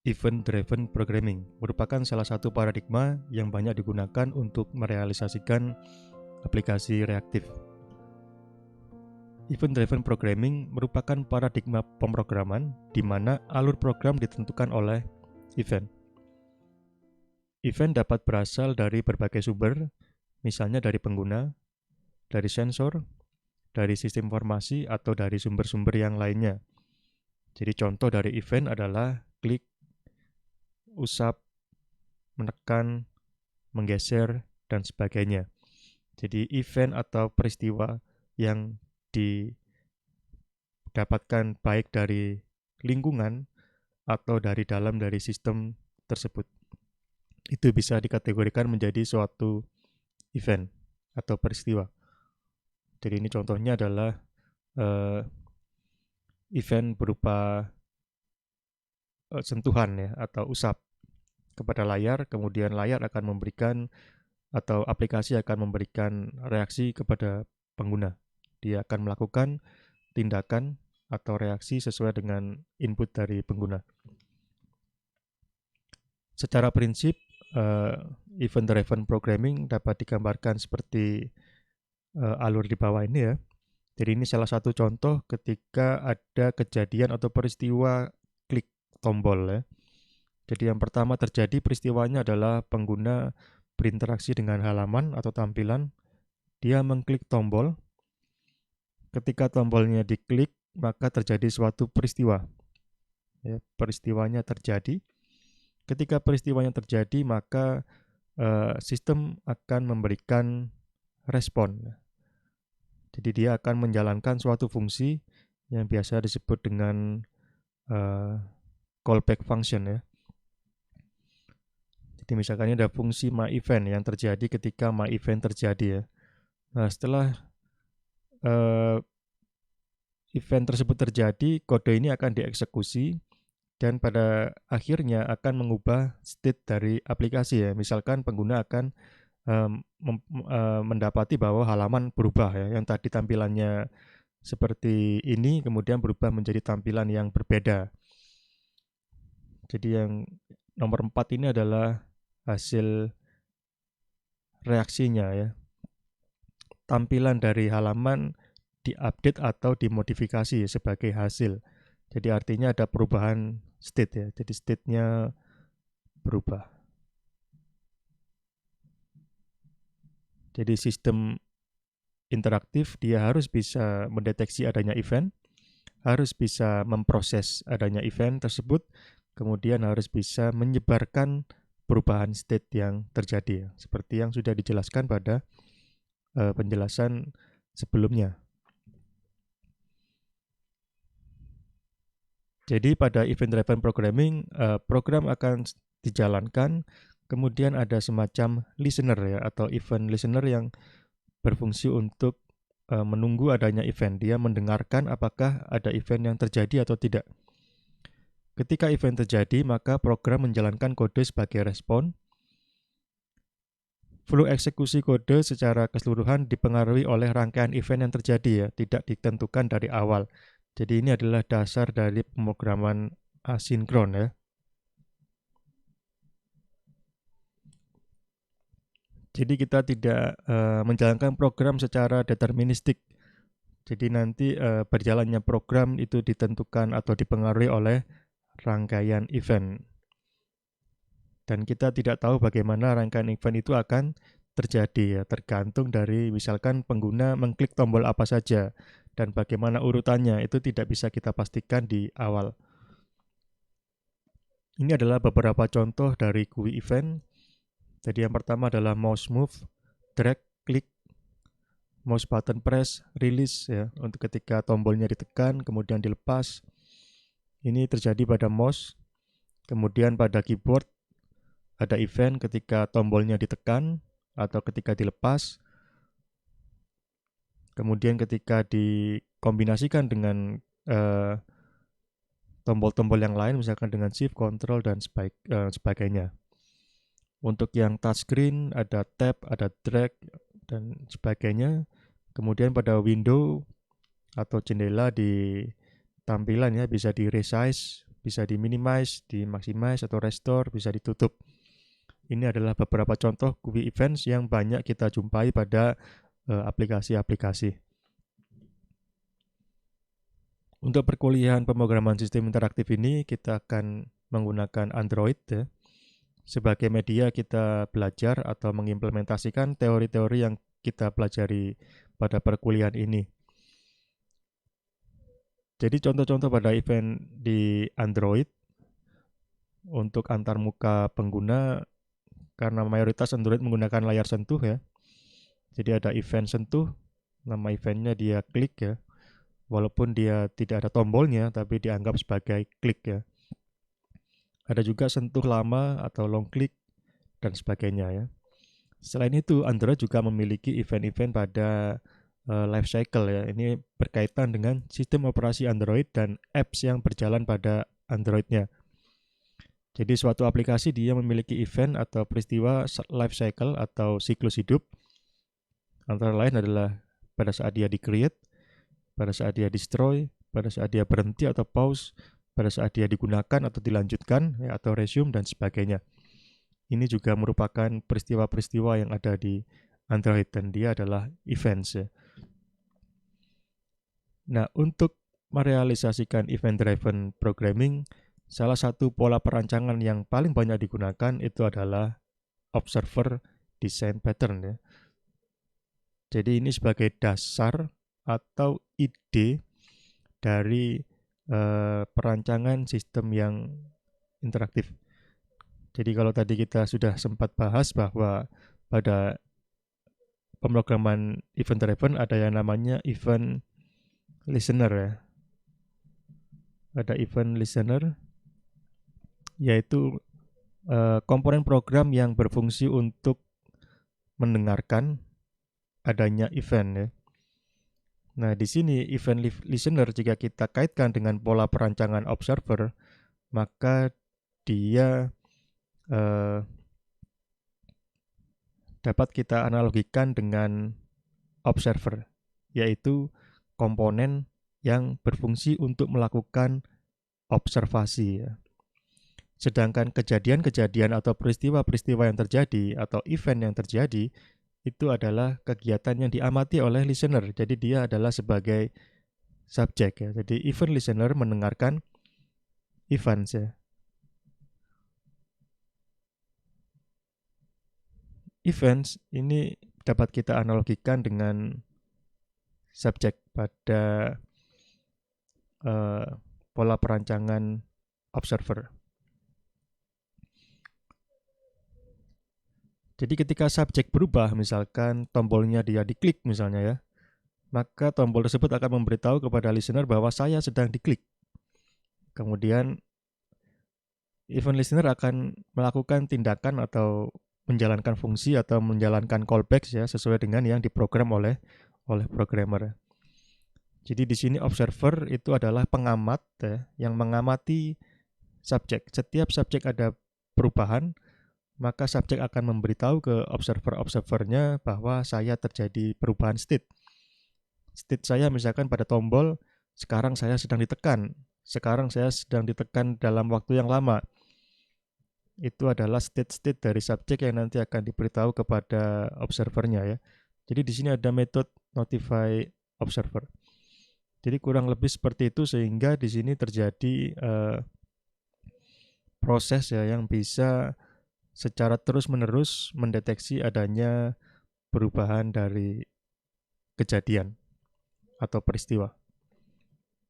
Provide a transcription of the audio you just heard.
Event Driven Programming merupakan salah satu paradigma yang banyak digunakan untuk merealisasikan aplikasi reaktif. Event Driven Programming merupakan paradigma pemrograman di mana alur program ditentukan oleh event. Event dapat berasal dari berbagai sumber, misalnya dari pengguna, dari sensor, dari sistem informasi, atau dari sumber-sumber yang lainnya. Jadi contoh dari event adalah klik, usap, menekan, menggeser, dan sebagainya. Jadi event atau peristiwa yang didapatkan baik dari lingkungan atau dari dalam dari sistem tersebut, itu bisa dikategorikan menjadi suatu event atau peristiwa. Jadi ini contohnya adalah event berupa sentuhan ya atau usap kepada layar, kemudian layar akan memberikan atau aplikasi akan memberikan reaksi kepada pengguna. Dia akan melakukan tindakan atau reaksi sesuai dengan input dari pengguna. Secara prinsip, event-driven programming dapat digambarkan seperti alur di bawah ini ya. Jadi ini salah satu contoh ketika ada kejadian atau peristiwa klik tombol ya. Jadi yang pertama terjadi peristiwanya adalah pengguna berinteraksi dengan halaman atau tampilan. Dia mengklik tombol. Ketika tombolnya diklik, maka terjadi suatu peristiwa. Ya, peristiwanya terjadi. Ketika peristiwanya terjadi, maka sistem akan memberikan respon. Jadi dia akan menjalankan suatu fungsi yang biasa disebut dengan callback function ya. Jadi misalkan ini ada fungsi myEvent yang terjadi ketika myEvent terjadi ya. Nah setelah event tersebut terjadi, kode ini akan dieksekusi dan pada akhirnya akan mengubah state dari aplikasi ya. Misalkan pengguna akan mendapati bahwa halaman berubah ya, yang tadi tampilannya seperti ini kemudian berubah menjadi tampilan yang berbeda. Jadi yang nomor 4 ini adalah hasil reaksinya ya. Tampilan dari halaman diupdate atau dimodifikasi sebagai hasil. Jadi artinya ada perubahan state ya. Jadi state-nya berubah. Jadi sistem interaktif dia harus bisa mendeteksi adanya event, harus bisa memproses adanya event tersebut, kemudian harus bisa menyebarkan perubahan state yang terjadi ya. Seperti yang sudah dijelaskan pada penjelasan sebelumnya. Jadi pada event-driven programming, program akan dijalankan, kemudian ada semacam listener ya atau event listener yang berfungsi untuk menunggu adanya event. Dia mendengarkan apakah ada event yang terjadi atau tidak. Ketika event terjadi, maka program menjalankan kode sebagai respon. Flow eksekusi kode secara keseluruhan dipengaruhi oleh rangkaian event yang terjadi ya, tidak ditentukan dari awal. Jadi ini adalah dasar dari pemrograman asinkron ya. Jadi kita tidak menjalankan program secara deterministik. Jadi nanti berjalannya program itu ditentukan atau dipengaruhi oleh rangkaian event. Dan kita tidak tahu bagaimana rangkaian event itu akan terjadi ya, tergantung dari misalkan pengguna mengklik tombol apa saja dan bagaimana urutannya itu tidak bisa kita pastikan di awal. Ini adalah beberapa contoh dari GUI event. Jadi yang pertama adalah mouse move, drag, klik, mouse button press, release ya, untuk ketika tombolnya ditekan kemudian dilepas. Ini terjadi pada mouse. Kemudian pada keyboard ada event ketika tombolnya ditekan atau ketika dilepas. Kemudian ketika dikombinasikan dengan tombol-tombol yang lain, misalkan dengan shift, control, dan sebagainya. Untuk yang touchscreen ada tab, ada drag, dan sebagainya. Kemudian pada window atau jendela di tampilan ya bisa di resize bisa di-minimize, di-maximize atau restore, bisa ditutup. Ini adalah beberapa contoh GUI events yang banyak kita jumpai pada aplikasi-aplikasi. Untuk perkuliahan pemrograman sistem interaktif ini kita akan menggunakan Android ya. Sebagai media kita belajar atau mengimplementasikan teori-teori yang kita pelajari pada perkuliahan ini. Jadi contoh-contoh pada event di Android untuk antarmuka pengguna, karena mayoritas Android menggunakan layar sentuh ya. Jadi ada event sentuh, nama eventnya dia klik ya. Walaupun dia tidak ada tombolnya, tapi dianggap sebagai klik ya. Ada juga sentuh lama atau long click dan sebagainya ya. Selain itu, Android juga memiliki event-event pada life cycle ya. Ini berkaitan dengan sistem operasi Android dan apps yang berjalan pada Androidnya. Jadi suatu aplikasi dia memiliki event atau peristiwa life cycle atau siklus hidup. Antara lain adalah pada saat dia di-create, pada saat dia destroy, pada saat dia berhenti atau pause, pada saat dia digunakan atau dilanjutkan ya, atau resume dan sebagainya. Ini juga merupakan peristiwa-peristiwa yang ada di Android dan dia adalah events ya. Nah, untuk merealisasikan event-driven programming, salah satu pola perancangan yang paling banyak digunakan itu adalah observer design pattern ya. Jadi ini sebagai dasar atau ide dari perancangan sistem yang interaktif. Jadi kalau tadi kita sudah sempat bahas bahwa pada pemrograman event driven ada yang namanya event listener ya. Ada event listener yaitu komponen program yang berfungsi untuk mendengarkan adanya event ya. Nah, di sini event listener jika kita kaitkan dengan pola perancangan observer, maka dia dapat kita analogikan dengan observer, yaitu komponen yang berfungsi untuk melakukan observasi ya. Sedangkan kejadian-kejadian atau peristiwa-peristiwa yang terjadi atau event yang terjadi itu adalah kegiatan yang diamati oleh listener. Jadi dia adalah sebagai subjek ya. Jadi event listener mendengarkan events ya. Events ini dapat kita analogikan dengan subjek pada pola perancangan observer. Jadi ketika subjek berubah, misalkan tombolnya dia diklik misalnya ya, maka tombol tersebut akan memberitahu kepada listener bahwa saya sedang diklik. Kemudian event listener akan melakukan tindakan atau menjalankan fungsi atau menjalankan callback ya sesuai dengan yang diprogram oleh programmer. Jadi di sini observer itu adalah pengamat ya, yang mengamati subjek. Setiap subjek ada perubahan, maka subjek akan memberitahu ke observer-observernya bahwa saya terjadi perubahan state. State saya misalkan pada tombol, sekarang saya sedang ditekan. Sekarang saya sedang ditekan dalam waktu yang lama. Itu adalah state-state dari subjek yang nanti akan diberitahu kepada observernya ya. Jadi di sini ada metode notify observer. Jadi kurang lebih seperti itu sehingga di sini terjadi proses ya yang bisa secara terus-menerus mendeteksi adanya perubahan dari kejadian atau peristiwa.